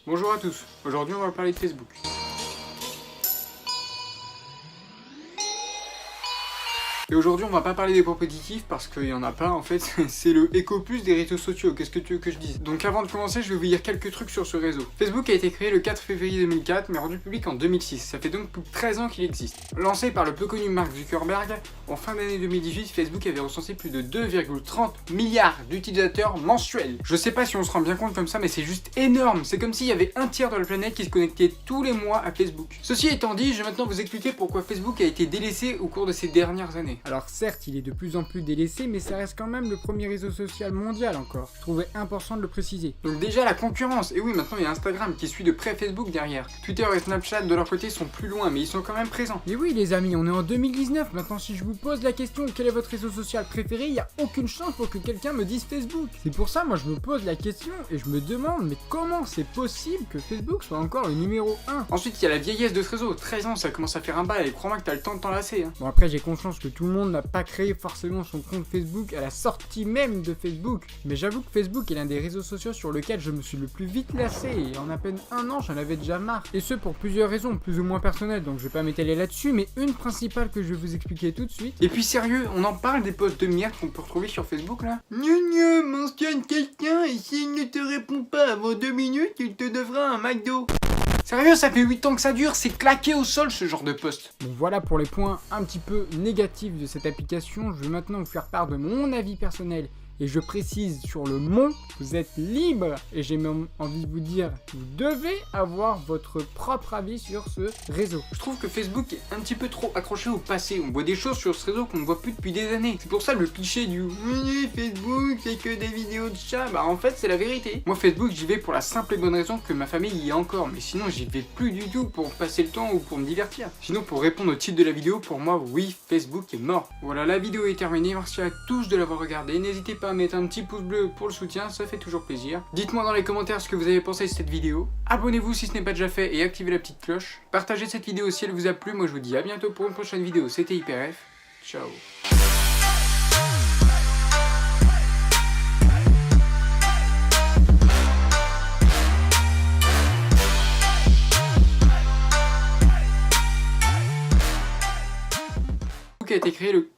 Bonjour à tous, aujourd'hui on va parler de Facebook. Et aujourd'hui on va pas parler des points positifs parce qu'il y en a pas en fait, c'est le éco-plus des réseaux sociaux, qu'est-ce que tu veux que je dise? Donc avant de commencer je vais vous dire quelques trucs sur ce réseau. Facebook a été créé le 4 février 2004 mais rendu public en 2006, ça fait donc plus de 13 ans qu'il existe. Lancé par le peu connu Mark Zuckerberg, en fin d'année 2018, Facebook avait recensé plus de 2,30 milliards d'utilisateurs mensuels. Je sais pas si on se rend bien compte comme ça mais c'est juste énorme, c'est comme s'il y avait un tiers de la planète qui se connectait tous les mois à Facebook. Ceci étant dit, je vais maintenant vous expliquer pourquoi Facebook a été délaissé au cours de ces dernières années. Alors certes, il est de plus en plus délaissé, mais ça reste quand même le premier réseau social mondial encore. Je trouvais important de le préciser. Donc déjà la concurrence, et oui maintenant il y a Instagram qui suit de près Facebook derrière. Twitter et Snapchat de leur côté sont plus loin mais ils sont quand même présents. Mais oui les amis, on est en 2019, maintenant si je vous pose la question quel est votre réseau social préféré, il n'y a aucune chance pour que quelqu'un me dise Facebook. C'est pour ça moi je me pose la question et je me demande mais comment c'est possible que Facebook soit encore le numéro 1? Ensuite il y a la vieillesse de ce réseau, 13 ans ça commence à faire un bail et crois-moi que t'as le temps de t'en lasser. Bon après j'ai conscience que tout le monde n'a pas créé forcément son compte Facebook à la sortie même de Facebook. Mais j'avoue que Facebook est l'un des réseaux sociaux sur lequel je me suis le plus vite lassé et en à peine un an j'en avais déjà marre. Et ce pour plusieurs raisons plus ou moins personnelles donc je vais pas m'étaler là-dessus mais une principale que je vais vous expliquer tout de suite. Et puis sérieux, on en parle des posts de merde qu'on peut retrouver sur Facebook là? Gneu, mentionne quelqu'un et s'il ne te répond pas avant 2 minutes, il te devra un McDo. Sérieux, ça fait 8 ans que ça dure, c'est claqué au sol ce genre de post. Bon voilà pour les points un petit peu négatifs de cette application, je vais maintenant vous faire part de mon avis personnel. Et je précise sur le mon, vous êtes libre et j'ai même envie de vous dire, vous devez avoir votre propre avis sur ce réseau. Je trouve que Facebook est un petit peu trop accroché au passé, on voit des choses sur ce réseau qu'on ne voit plus depuis des années. C'est pour ça le cliché du oui, Facebook c'est que des vidéos de chats, bah en fait c'est la vérité. Moi Facebook j'y vais pour la simple et bonne raison que ma famille y est encore, mais sinon j'y vais plus du tout pour passer le temps ou pour me divertir. Sinon pour répondre au titre de la vidéo, pour moi oui, Facebook est mort. Voilà, la vidéo est terminée, merci à tous de l'avoir regardé, n'hésitez pas à mettre un petit pouce bleu pour le soutien, ça fait toujours plaisir. Dites-moi dans les commentaires ce que vous avez pensé de cette vidéo. Abonnez-vous si ce n'est pas déjà fait et activez la petite cloche. Partagez cette vidéo si elle vous a plu, moi je vous dis à bientôt pour une prochaine vidéo, c'était HyperF, ciao. A été créé le